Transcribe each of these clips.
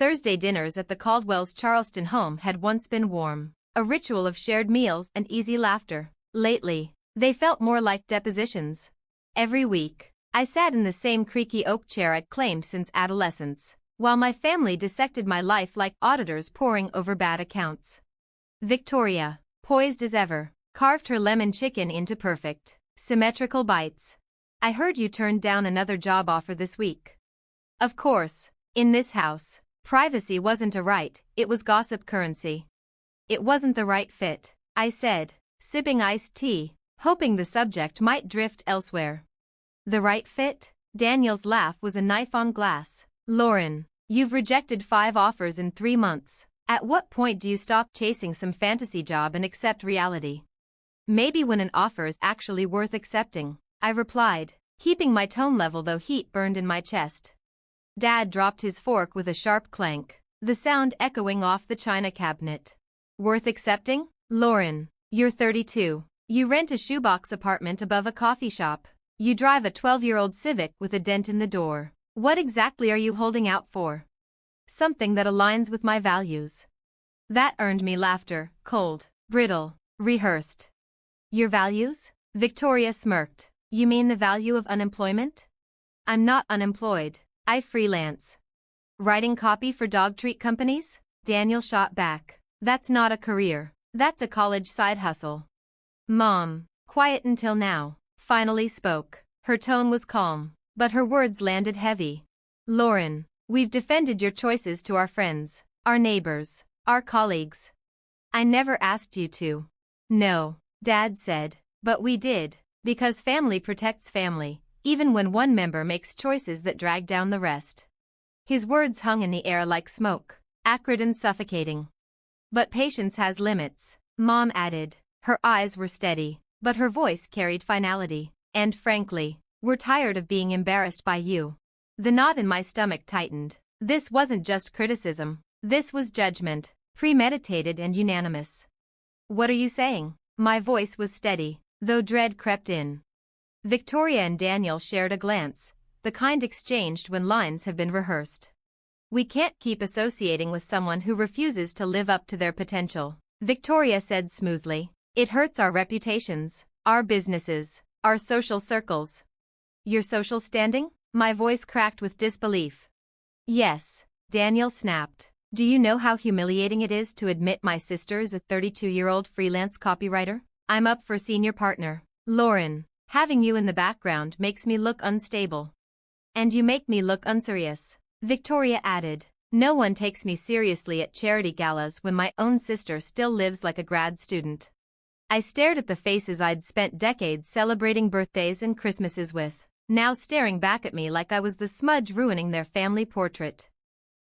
Thursday dinners at the Caldwells Charleston home had once been warm, a ritual of shared meals and easy laughter. Lately, they felt more like depositions. Every week, I sat in the same creaky oak chair I'd claimed since adolescence, while my family dissected my life like auditors poring over bad accounts. Victoria, poised as ever, carved her lemon chicken into perfect, symmetrical bites. I heard you turned down another job offer this week. Of course, in this house, privacy wasn't a right, it was gossip currency. It wasn't the right fit, I said, sipping iced tea, hoping the subject might drift elsewhere. The right fit? Daniel's laugh was a knife on glass. Lauren, you've rejected 5 offers in 3 months. At what point do you stop chasing some fantasy job and accept reality? Maybe when an offer is actually worth accepting, I replied, keeping my tone level though heat burned in my chest. Dad dropped his fork with a sharp clank, the sound echoing off the china cabinet. Worth accepting? Lauren, you're 32. You rent a shoebox apartment above a coffee shop. You drive a 12-year-old Civic with a dent in the door. What exactly are you holding out for? Something that aligns with my values. That earned me laughter, cold, brittle, rehearsed. Your values? Victoria smirked. You mean the value of unemployment? I'm not unemployed. I freelance. Writing copy for dog treat companies? Daniel shot back. That's not a career. That's a college side hustle. Mom, quiet until now, finally spoke. Her tone was calm, but her words landed heavy. Lauren, we've defended your choices to our friends, our neighbors, our colleagues. I never asked you to. No, Dad said, but we did, because family protects family, even when one member makes choices that drag down the rest. His words hung in the air like smoke, acrid and suffocating. But patience has limits, Mom added. Her eyes were steady, but her voice carried finality. And frankly, we're tired of being embarrassed by you. The knot in my stomach tightened. This wasn't just criticism. This was judgment, premeditated and unanimous. What are you saying? My voice was steady, though dread crept in. Victoria and Daniel shared a glance, the kind exchanged when lines have been rehearsed. We can't keep associating with someone who refuses to live up to their potential, Victoria said smoothly. It hurts our reputations, our businesses, our social circles. Your social standing? My voice cracked with disbelief. Yes, Daniel snapped. Do you know how humiliating it is to admit my sister is a 32-year-old freelance copywriter? I'm up for senior partner. Lauren, having you in the background makes me look unstable. And you make me look unserious, Victoria added. No one takes me seriously at charity galas when my own sister still lives like a grad student. I stared at the faces I'd spent decades celebrating birthdays and Christmases with, now staring back at me like I was the smudge ruining their family portrait.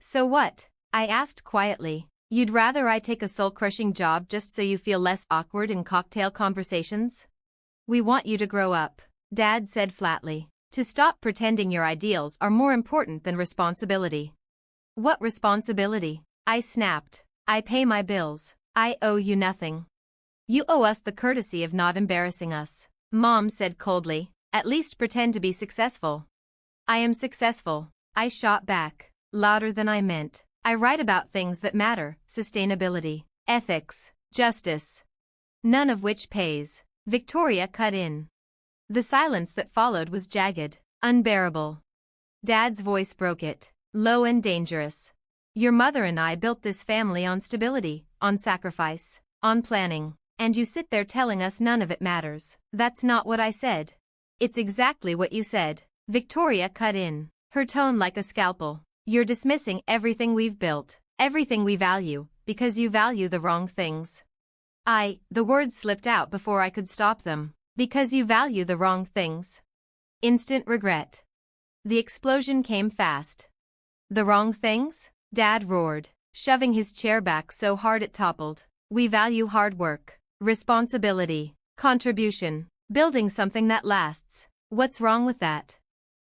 So what? I asked quietly. You'd rather I take a soul-crushing job just so you feel less awkward in cocktail conversations? We want you to grow up, Dad said flatly. To stop pretending your ideals are more important than responsibility. What responsibility? I snapped. I pay my bills. I owe you nothing. You owe us the courtesy of not embarrassing us, Mom said coldly. At least pretend to be successful. I am successful, I shot back, louder than I meant. I write about things that matter, sustainability, ethics, justice. None of which pays, Victoria cut in. The silence that followed was jagged, unbearable. Dad's voice broke it, low and dangerous. Your mother and I built this family on stability, on sacrifice, on planning, and you sit there telling us none of it matters. That's not what I said. It's exactly what you said, Victoria cut in, her tone like a scalpel. You're dismissing everything we've built, everything we value, because you value the wrong things. The words slipped out before I could stop them. Because you value the wrong things. Instant regret. The explosion came fast. The wrong things? Dad roared, shoving his chair back so hard it toppled. We value hard work, responsibility, contribution, building something that lasts. What's wrong with that?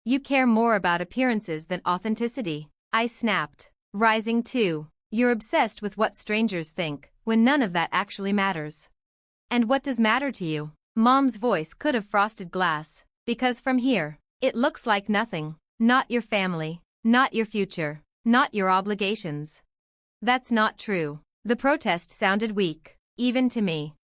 You care more about appearances than authenticity, I snapped, rising too. You're obsessed with what strangers think, when none of that actually matters. And what does matter to you? Mom's voice could have frosted glass, because from here, it looks like nothing. Not your family, not your future, not your obligations. That's not true. The protest sounded weak, even to me.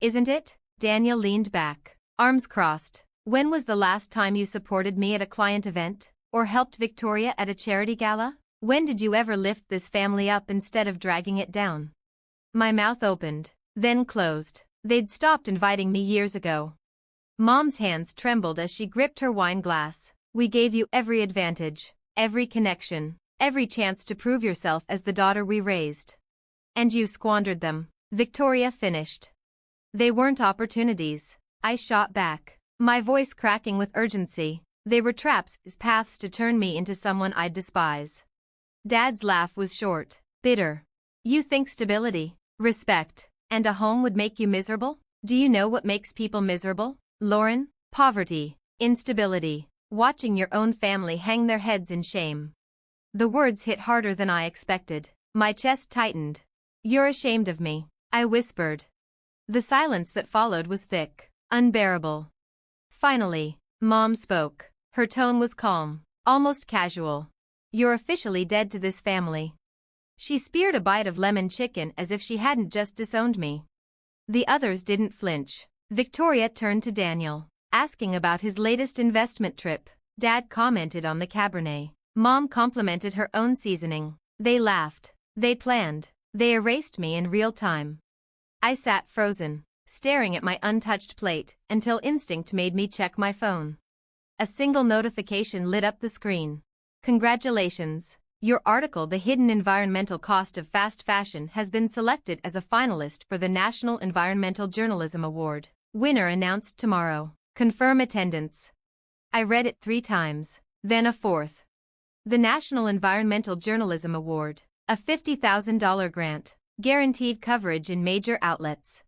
Isn't it? Daniel leaned back, arms crossed. When was the last time you supported me at a client event, or helped Victoria at a charity gala? When did you ever lift this family up instead of dragging it down? My mouth opened, then closed. They'd stopped inviting me years ago. Mom's hands trembled as she gripped her wine glass. We gave you every advantage, every connection, every chance to prove yourself as the daughter we raised. And you squandered them, Victoria finished. They weren't opportunities, I shot back, my voice cracking with urgency. They were traps, paths to turn me into someone I'd despise. Dad's laugh was short, bitter. You think stability, respect, and a home would make you miserable? Do you know what makes people miserable, Lauren? Poverty, instability, watching your own family hang their heads in shame. The words hit harder than I expected. My chest tightened. You're ashamed of me, I whispered. The silence that followed was thick, unbearable. Finally, Mom spoke. Her tone was calm, almost casual. You're officially dead to this family. She speared a bite of lemon chicken as if she hadn't just disowned me. The others didn't flinch. Victoria turned to Daniel, asking about his latest investment trip. Dad commented on the Cabernet. Mom complimented her own seasoning. They laughed. They planned. They erased me in real time. I sat frozen, staring at my untouched plate, until instinct made me check my phone. A single notification lit up the screen. Congratulations! Your article "The Hidden Environmental Cost of Fast Fashion" has been selected as a finalist for the National Environmental Journalism Award. Winner announced tomorrow. Confirm attendance. I read it 3 times, then a 4th. The National Environmental Journalism Award, a $50,000 grant, guaranteed coverage in major outlets.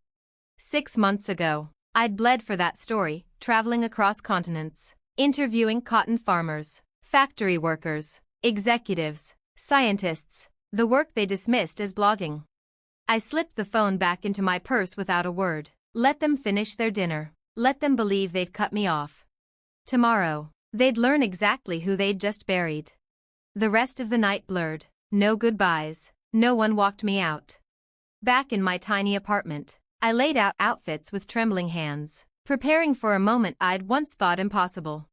6 months ago, I'd bled for that story, traveling across continents, interviewing cotton farmers, factory workers, executives, scientists, the work they dismissed as blogging. I slipped the phone back into my purse without a word. Let them finish their dinner. Let them believe they've cut me off. Tomorrow, they'd learn exactly who they'd just buried. The rest of the night blurred. No goodbyes. No one walked me out. Back in my tiny apartment, I laid out outfits with trembling hands, preparing for a moment I'd once thought impossible.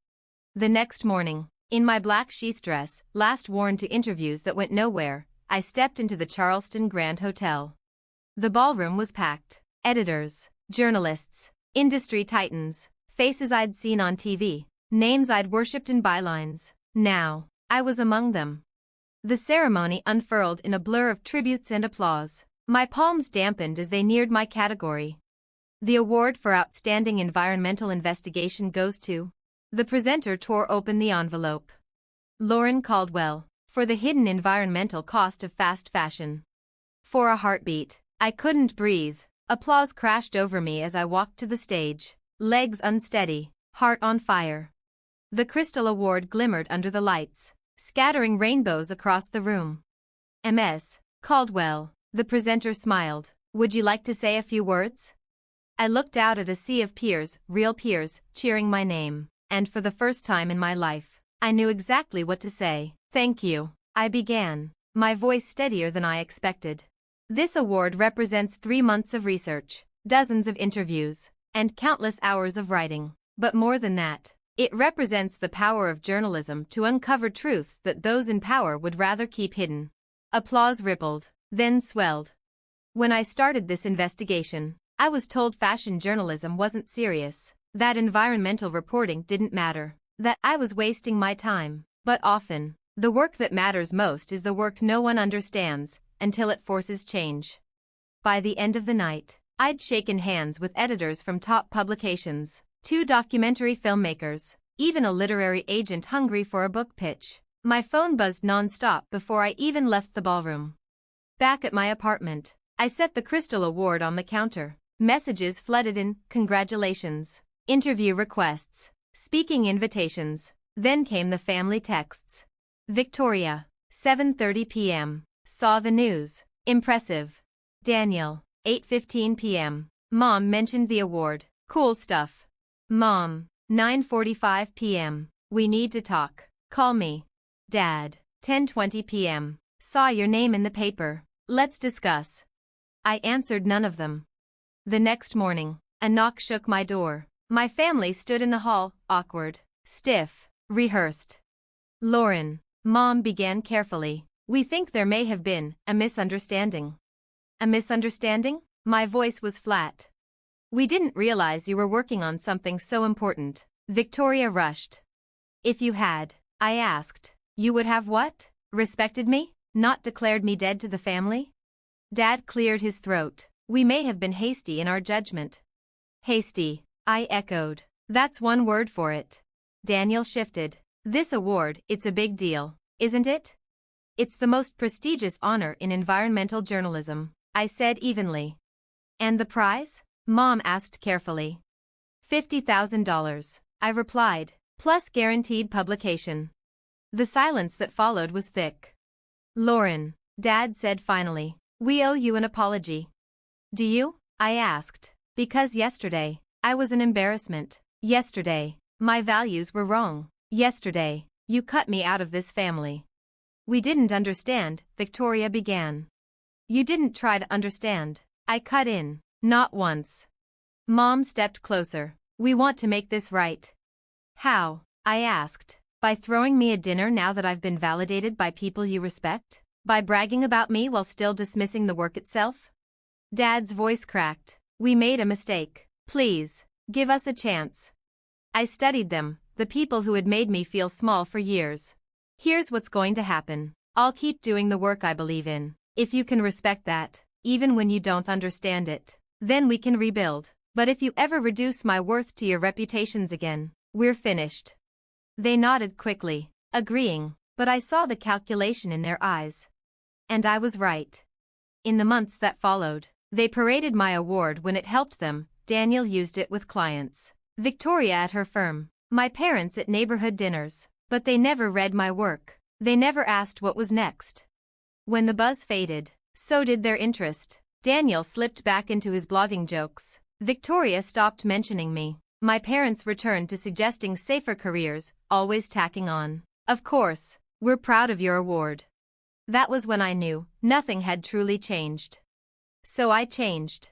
The next morning, in my black sheath dress, last worn to interviews that went nowhere, I stepped into the Charleston Grand Hotel. The ballroom was packed. Editors, journalists, industry titans, faces I'd seen on TV, names I'd worshipped in bylines. Now, I was among them. The ceremony unfurled in a blur of tributes and applause. My palms dampened as they neared my category. The award for Outstanding Environmental Investigation goes to... The presenter tore open the envelope. Lauren Caldwell, for the hidden environmental cost of fast fashion. For a heartbeat, I couldn't breathe. Applause crashed over me as I walked to the stage, legs unsteady, heart on fire. The Crystal Award glimmered under the lights, scattering rainbows across the room. Ms. Caldwell, the presenter smiled. Would you like to say a few words? I looked out at a sea of peers, real peers, cheering my name. And for the first time in my life, I knew exactly what to say. Thank you, I began, my voice steadier than I expected. This award represents 3 months of research, dozens of interviews, and countless hours of writing. But more than that, it represents the power of journalism to uncover truths that those in power would rather keep hidden. Applause rippled, then swelled. When I started this investigation, I was told fashion journalism wasn't serious, that environmental reporting didn't matter, that I was wasting my time. But often, the work that matters most is the work no one understands, until it forces change. By the end of the night, I'd shaken hands with editors from top publications, 2 documentary filmmakers, even a literary agent hungry for a book pitch. My phone buzzed non-stop before I even left the ballroom. Back at my apartment, I set the Crystal Award on the counter. Messages flooded in, congratulations, interview requests, speaking invitations. Then came the family texts. Victoria, 7:30 p.m. Saw the news. Impressive. Daniel, 8:15 p.m. Mom mentioned the award. Cool stuff. Mom, 9:45 p.m. We need to talk. Call me. Dad, 10:20 p.m. Saw your name in the paper. Let's discuss. I answered none of them. The next morning, a knock shook my door. My family stood in the hall, awkward, stiff, rehearsed. Lauren, Mom began carefully. We think there may have been a misunderstanding. A misunderstanding? My voice was flat. We didn't realize you were working on something so important. Victoria rushed. If you had, I asked, you would have what? Respected me? Not declared me dead to the family? Dad cleared his throat. We may have been hasty in our judgment. Hasty, I echoed. That's one word for it. Daniel shifted. This award, it's a big deal, isn't it? It's the most prestigious honor in environmental journalism, I said evenly. And the prize? Mom asked carefully. $50,000, I replied, plus guaranteed publication. The silence that followed was thick. Lauren, Dad said finally, we owe you an apology. Do you? I asked. Because yesterday, I was an embarrassment. Yesterday, my values were wrong. Yesterday, you cut me out of this family. We didn't understand, Victoria began. You didn't try to understand. I cut in. Not once. Mom stepped closer. We want to make this right. How? I asked. By throwing me a dinner now that I've been validated by people you respect? By bragging about me while still dismissing the work itself? Dad's voice cracked. We made a mistake. Please, give us a chance. I studied them, the people who had made me feel small for years. Here's what's going to happen. I'll keep doing the work I believe in. If you can respect that, even when you don't understand it, then we can rebuild. But if you ever reduce my worth to your reputations again, we're finished. They nodded quickly, agreeing, but I saw the calculation in their eyes. And I was right. In the months that followed, they paraded my award when it helped them. Daniel used it with clients. Victoria at her firm. My parents at neighborhood dinners. But they never read my work. They never asked what was next. When the buzz faded, so did their interest. Daniel slipped back into his blogging jokes. Victoria stopped mentioning me. My parents returned to suggesting safer careers, always tacking on. Of course, we're proud of your award. That was when I knew nothing had truly changed. So I changed.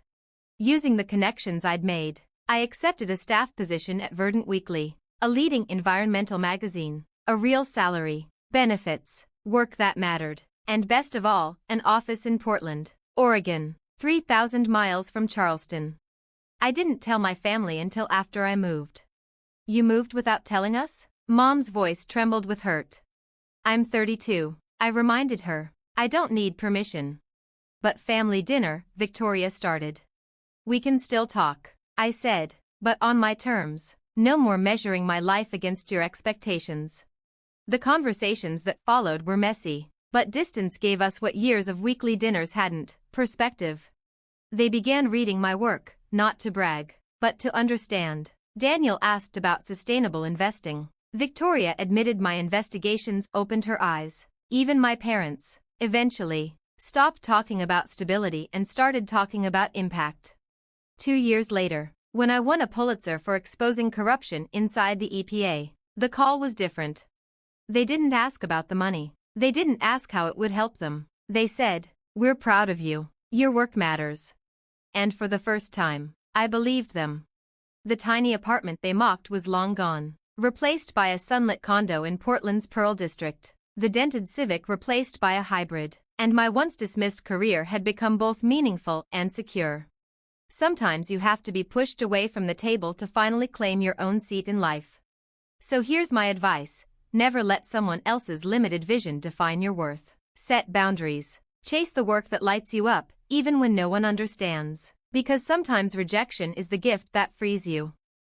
Using the connections I'd made, I accepted a staff position at Verdant Weekly, a leading environmental magazine, a real salary, benefits, work that mattered, and best of all, an office in Portland, Oregon, 3,000 miles from Charleston. I didn't tell my family until after I moved. You moved without telling us? Mom's voice trembled with hurt. I'm 32, I reminded her. I don't need permission. But family dinner, Victoria started. We can still talk, I said, but on my terms. No more measuring my life against your expectations. The conversations that followed were messy, but distance gave us what years of weekly dinners hadn't: perspective. They began reading my work, not to brag, but to understand. Daniel asked about sustainable investing. Victoria admitted my investigations opened her eyes. Even my parents, eventually, stopped talking about stability and started talking about impact. 2 years later, when I won a Pulitzer for exposing corruption inside the EPA, the call was different. They didn't ask about the money. They didn't ask how it would help them. They said, we're proud of you. Your work matters. And for the first time, I believed them. The tiny apartment they mocked was long gone, replaced by a sunlit condo in Portland's Pearl District. The dented Civic replaced by a hybrid, and my once dismissed career had become both meaningful and secure. Sometimes you have to be pushed away from the table to finally claim your own seat in life. So here's my advice: never let someone else's limited vision define your worth. Set boundaries. Chase the work that lights you up, even when no one understands. Because sometimes rejection is the gift that frees you.